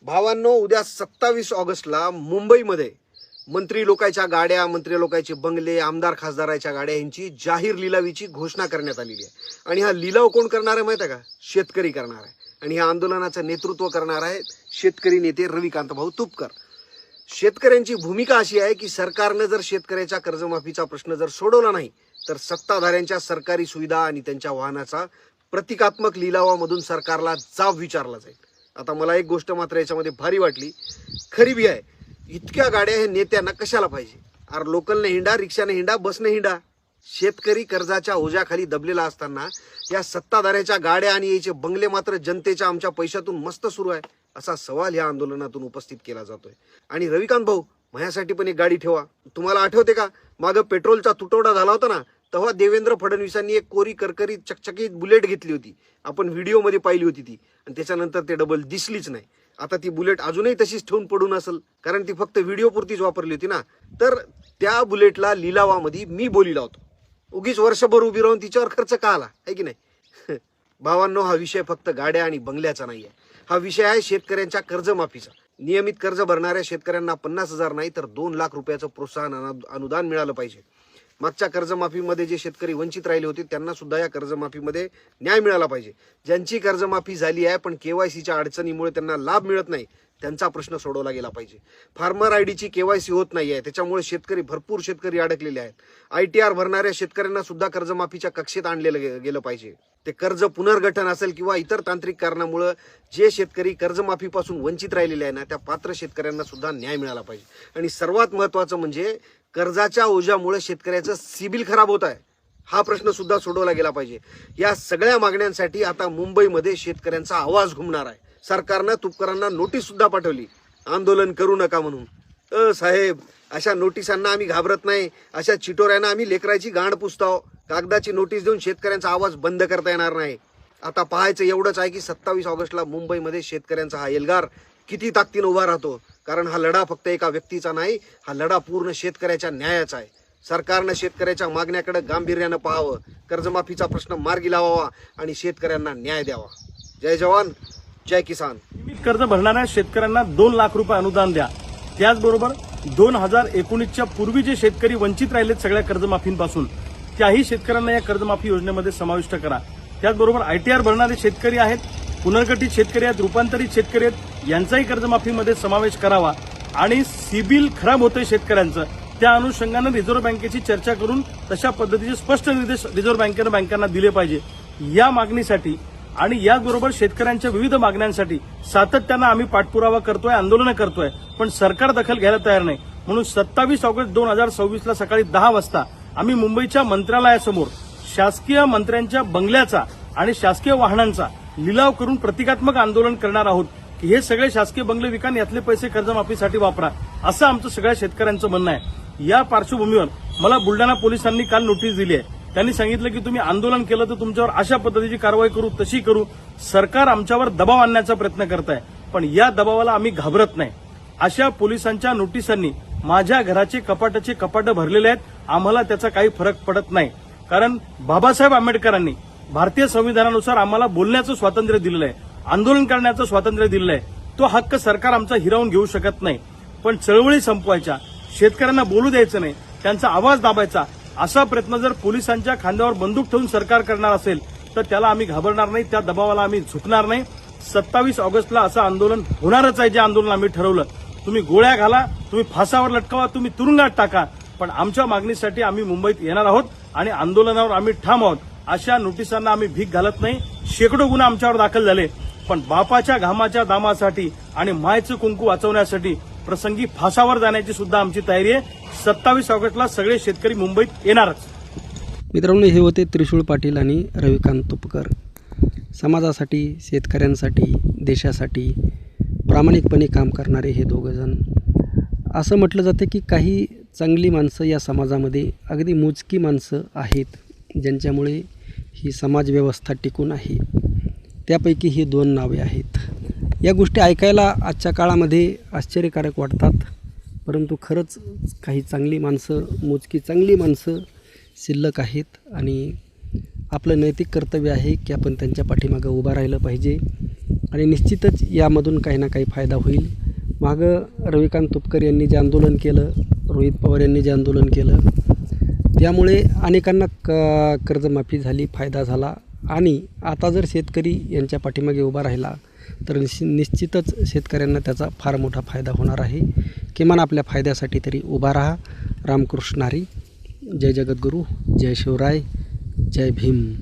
भावांनो, उद्या 27 ऑगस्टला मुंबईमध्ये मंत्री लोकांच्या गाड्या, मंत्री लोकांचे बंगले, आमदार खासदाराच्या गाड्या यांची जाहीर लिलावीची घोषणा करण्यात आलेली आहे. आणि हा लिलाव कोण करणार आहे माहिती आहे का? शेतकरी करणार आहे. आणि ह्या आंदोलनाचं नेतृत्व करणार आहे शेतकरी नेते रविकांत भाऊ तुपकर. शेतकऱ्यांची भूमिका अशी आहे की सरकारने जर शेतकऱ्याच्या कर्जमाफीचा प्रश्न जर सोडवला नाही तर सत्ताधाऱ्यांच्या सरकारी सुविधा आणि त्यांच्या वाहनाचा प्रतिकात्मक लिलावामधून सरकारला जाब विचारला जाईल. आता मला एक गोष्ट मात्र याच्यामध्ये भारी वाटली, खरी बी आहे. इतक्या गाड्या हे नेत्यांना कशाला पाहिजे? अरे लोकलने हिंडा, रिक्षाने हिंडा, बसने हिंडा. शेतकरी कर्जाच्या ओझ्याखाली दबलेला असताना या सत्ताधाऱ्याच्या गाड्या आणि याचे बंगले मात्र जनतेच्या आमच्या पैशातून मस्त सुरू आहे, असा सवाल या आंदोलनातून उपस्थित केला जातोय. आणि रविकांत भाऊ, माझ्यासाठी पण एक गाडी ठेवा. तुम्हाला आठवते का, मागं पेट्रोलचा तुटवडा झाला होता ना, तेव्हा देवेंद्र फडणवीसांनी एक कोरी करकरीत चकचकीत बुलेट घेतली होती. आपण व्हिडिओमध्ये पाहिली होती ती, आणि त्याच्यानंतर ते डबल दिसलीच नाही. आता ती बुलेट अजूनही तशीच ठेवून पडून असेल, कारण ती फक्त व्हिडिओ पुरतीच वापरली होती ना. तर त्या बुलेटला लिलावामध्ये मी बोली लावतो. उगीच वर्षभर उभी राहून तिच्यावर खर्च का आला आहे की नाही? भावांनो, हा विषय फक्त गाड्या आणि बंगल्याचा नाही आहे. हा विषय आहे शेतकऱ्यांच्या कर्जमाफीचा. नियमित कर्ज भरणाऱ्या शेतकऱ्यांना 50,000 नाही तर 2 लाख रुपयाचं प्रोत्साहन अनुदान मिळालं पाहिजे. मागच्या कर्जमाफीमध्ये जे शेतकरी वंचित राहिले होते त्यांना सुद्धा या कर्जमाफीमध्ये न्याय मिळाला पाहिजे. ज्यांची कर्जमाफी झाली आहे पण केवायसीच्या अडचणीमुळे त्यांना लाभ मिळत नाही, त्यांचा प्रश्न सोडवला गेला पाहिजे. फार्मर आयडीची केवायसी होत नाही आहे, त्याच्यामुळे भरपूर शेतकरी अडकलेले आहेत. ITR भरणाऱ्या शेतकऱ्यांना सुद्धा कर्जमाफीच्या कक्षेत आणलेलं गेलं पाहिजे. ते कर्ज पुनर्गठन असेल किंवा इतर तांत्रिक कारणामुळे जे शेतकरी कर्जमाफीपासून वंचित राहिलेले आहे ना, त्या पात्र शेतकऱ्यांना सुद्धा न्याय मिळाला पाहिजे. आणि सर्वात महत्त्वाचं म्हणजे कर्जाच्या ओझ्यामुळे शेतकऱ्याचं सिबिल खराब होत आहे, हा प्रश्न सुद्धा सोडवला गेला पाहिजे. या सगळ्या मागण्यांसाठी आता मुंबईमध्ये शेतकऱ्यांचा आवाज घुमणार आहे. सरकारनं तुपकरांना नोटीस सुद्धा पाठवली, आंदोलन करू नका म्हणून. साहेब, अशा नोटिसांना आम्ही घाबरत नाही. अशा चिटोऱ्यांना आम्ही लेकराची गांड पुसतो. कागदाची नोटीस देऊन शेतकऱ्यांचा आवाज बंद करता येणार नाही. आता पाहायचं एवढंच आहे की 27 ऑगस्टला मुंबईमध्ये शेतकऱ्यांचा हा एल्गार किती ताकदीने उभा राहतो. कारण हा लढा फक्त एका व्यक्तीचा नाही, हा लढा पूर्ण शेतकऱ्याच्या न्यायाचा आहे. सरकारनं शेतकऱ्याच्या मागण्याकडे गांभीर्यानं पाहावं, कर्जमाफीचा प्रश्न मार्गी लावावा आणि शेतकऱ्यांना न्याय द्यावा. जय जवान, जय किसान. नियमित कर्ज भरणाऱ्या शेतकऱ्यांना 2 लाख रुपये अनुदान द्या. त्याचबरोबर 2019च्या पूर्वी जे शेतकरी वंचित राहिलेत सगळ्या कर्जमाफींपासून, त्याही शेतकऱ्यांना या कर्जमाफी योजनेमध्ये समाविष्ट करा. त्याचबरोबर ITR भरणारे शेतकरी आहेत, पुनर्गठित शेतकरी आहेत, रूपांतरित शेतकरी आहेत, यांचाही कर्जमाफीमध्ये समावेश करावा. आणि सिबिल खराब होतंय शेतकऱ्यांचं, त्या अनुषंगानं रिझर्व्ह बँकेची चर्चा करून तशा पद्धतीचे स्पष्ट निर्देश रिझर्व्ह बँकेनं बँकांना दिले पाहिजे. या मागणीसाठी आणि याचबरोबर शेतकऱ्यांच्या विविध मागण्यांसाठी सातत्यानं आम्ही पाठपुरावा करतोय, आंदोलनं करतोय, पण सरकार दखल घ्यायला तयार नाही. म्हणून 27 ऑगस्ट 2024ला सकाळी 10 वाजता आम्ही मुंबईच्या मंत्रालयासमोर शासकीय मंत्र्यांच्या बंगल्याचा आणि शासकीय वाहनांचा लिलाव करून प्रतिकात्मक आंदोलन करणार आहोत की हे सगळे शासकीय बंगले विका, यातले पैसे कर्जमाफीसाठी वापरा, असं आमचं सगळ्या शेतकऱ्यांचं म्हणणं आहे. या पार्श्वभूमीवर मला बुलढाणा पोलिसांनी काल नोटीस दिली आहे. त्यांनी सांगितलं की तुम्ही आंदोलन केलं तर तुमच्यावर अशा पद्धतीची कारवाई करू, तशी करू. सरकार आमच्यावर दबाव आणण्याचा प्रयत्न करत आहे, पण या दबावाला आम्ही घाबरत नाही. अशा पोलिसांच्या नोटिसांनी माझ्या घराचे कपाटं भरलेले आहेत. आम्हाला त्याचा काही फरक पडत नाही, कारण बाबासाहेब आंबेडकरांनी भारतीय संविधानानुसार आम्हाला बोलण्याचं स्वातंत्र्य दिलेलं आहे, आंदोलन करण्याचं स्वातंत्र्य दिलेलं आहे. तो हक्क सरकार आमचा हिरावून घेऊ शकत नाही. पण चळवळी संपवायच्या, शेतकऱ्यांना बोलू द्यायचं नाही, त्यांचा आवाज दाबायचा, असा प्रयत्न जर पोलिसांच्या खांद्यावर बंदूक ठेवून सरकार करणार असेल तर त्याला आम्ही घाबरणार नाही, त्या दबावाला आम्ही झुकणार नाही. 27 ऑगस्टला असं आंदोलन होणारच आहे, जे आंदोलन आम्ही ठरवलं. तुम्ही गोळ्या घाला, तुम्ही फासावर लटकावा, तुम्ही तुरुंगात टाका, पण आमच्या मागणीसाठी आम्ही मुंबईत येणार आहोत आणि आंदोलनावर आम्ही ठाम आहोत. अशा नोटिसांना आम्ही भीक घालत नाही. शेकडो गुन्हे आमच्यावर दाखल झाले, पण बापाच्या घामाच्या दामासाठी आणि मायचं कुंकू वाचवण्यासाठी प्रसंगी फासावर जाण्याची सुद्धा आमची तयारी आहे. 27 ऑगस्टला सगळे शेतकरी मुंबईत येणारच. मित्रांनो, हे होते त्रिशूळ पाटील आणि रविकांत तुपकर. समाजासाठी, शेतकऱ्यांसाठी, देशासाठी प्रामाणिकपणे काम करणारे हे दोघंजण. असं म्हटलं जातं की काही चांगली माणसं या समाजामध्ये अगदी मोजकी माणसं आहेत, ज्यांच्यामुळे ही समाजव्यवस्था टिकून आहे. त्यापैकी ही 2 नावे आहेत. या गोष्टी ऐकायला आजच्या काळामध्ये आश्चर्यकारक वाटतात, परंतु खरंच काही चांगली माणसं, मोजकी चांगली माणसं शिल्लक आहेत. आणि आपलं नैतिक कर्तव्य आहे की आपण त्यांच्या पाठीमागं उभं राहिलं पाहिजे आणि निश्चितच यामधून काही ना काही फायदा होईल. मागं रविकांत तुपकर यांनी जे आंदोलन केलं, रोहित पवार यांनी जे आंदोलन केलं, त्यामुळे अनेकांना कर्जमाफी झाली, फायदा झाला. आणि आता जर शेतकरी यांच्या पाठीमागे उभा राहिला तर निश्चितच शेतकऱ्यांना त्याचा फार मोठा फायदा होणार आहे. किमान आपल्या फायद्यासाठी तरी उभा राहा. रामकृष्ण हरी. जय जगद्गुरू, जय शिवराय, जय भीम.